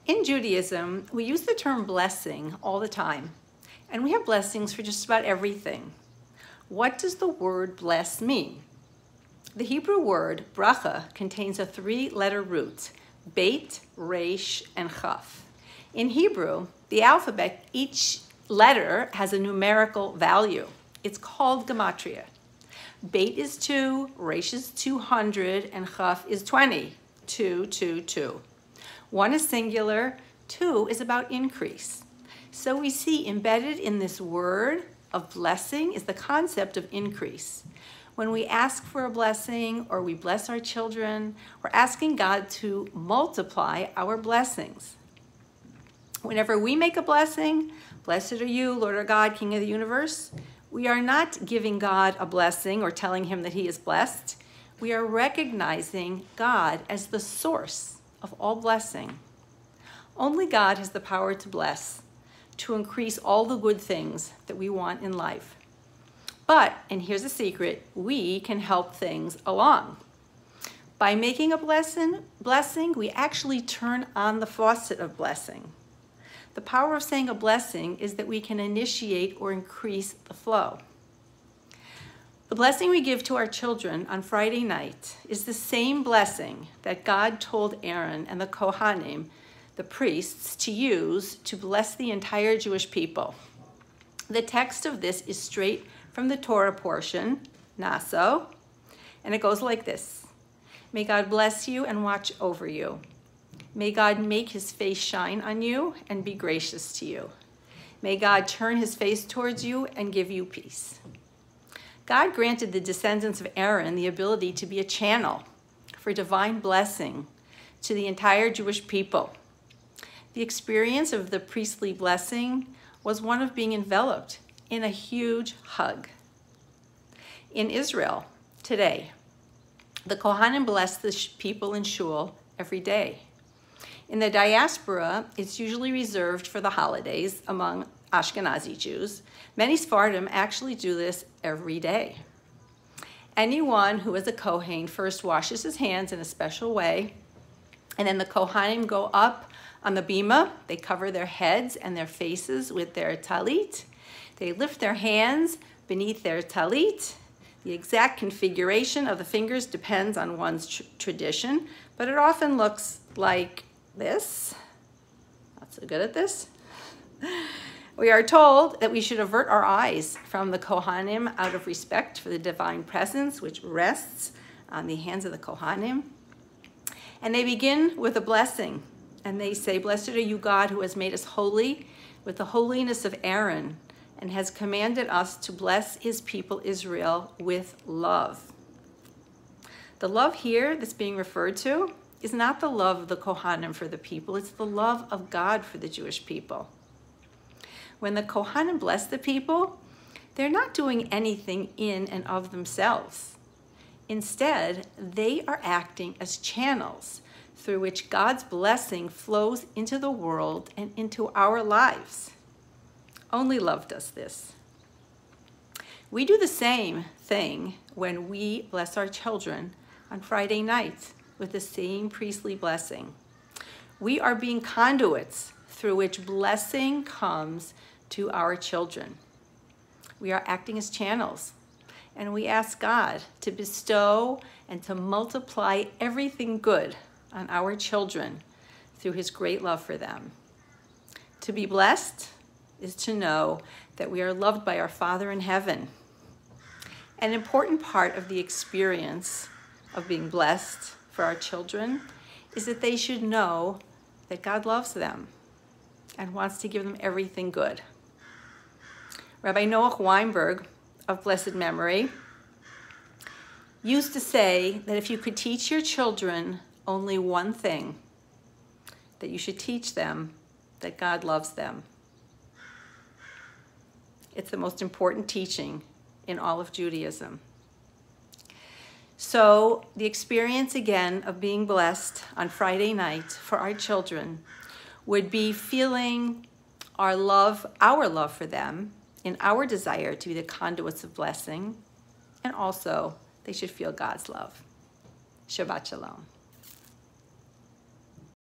In Judaism, we use the term blessing all the time, and we have blessings for just about everything. What does the word bless mean? The Hebrew word bracha contains a three-letter root, beit, resh, and chaf. In Hebrew, the alphabet, each letter has a numerical value. It's called gematria. Beit is 2, resh is 200, and chaf is 20, 2, 2, 2. 1 is singular, 2 is about increase. So we see embedded in this word of blessing is the concept of increase. When we ask for a blessing or we bless our children, we're asking God to multiply our blessings. Whenever we make a blessing, blessed are you, Lord our God, King of the universe, we are not giving God a blessing or telling him that he is blessed. We are recognizing God as the source of all blessing. Only God has the power to bless, to increase all the good things that we want in life. But, and here's a secret, we can help things along. By making a blessing, we actually turn on the faucet of blessing. The power of saying a blessing is that we can initiate or increase the flow. The blessing we give to our children on Friday night is the same blessing that God told Aaron and the Kohanim, the priests, to use to bless the entire Jewish people. The text of this is straight from the Torah portion, Naso, and it goes like this. May God bless you and watch over you. May God make his face shine on you and be gracious to you. May God turn his face towards you and give you peace. God granted the descendants of Aaron the ability to be a channel for divine blessing to the entire Jewish people. The experience of the priestly blessing was one of being enveloped in a huge hug. In Israel today, the Kohanim bless the people in shul every day. In the diaspora, it's usually reserved for the holidays among Ashkenazi Jews. Many Sephardim actually do this every day. Anyone who is a Kohen first washes his hands in a special way, and then the Kohanim go up on the bima. They cover their heads and their faces with their talit. They lift their hands beneath their talit. The exact configuration of the fingers depends on one's tradition, but it often looks like this. Not so good at this. We are told that we should avert our eyes from the Kohanim out of respect for the divine presence which rests on the hands of the Kohanim. And they begin with a blessing. And they say, blessed are you, God, who has made us holy with the holiness of Aaron and has commanded us to bless his people Israel with love. The love here that's being referred to is not the love of the Kohanim for the people. It's the love of God for the Jewish people. When the Kohanim bless the people, they're not doing anything in and of themselves. Instead, they are acting as channels through which God's blessing flows into the world and into our lives. Only love does this. We do the same thing when we bless our children on Friday night with the same priestly blessing. We are being conduits through which blessing comes to our children. We are acting as channels, and we ask God to bestow and to multiply everything good on our children through his great love for them. To be blessed is to know that we are loved by our Father in heaven. An important part of the experience of being blessed for our children is that they should know that God loves them and wants to give them everything good. Rabbi Noach Weinberg, of blessed memory, used to say that if you could teach your children only one thing, that you should teach them that God loves them. It's the most important teaching in all of Judaism. So the experience again of being blessed on Friday night for our children would be feeling our love for them, in our desire to be the conduits of blessing, and also they should feel God's love. Shabbat Shalom.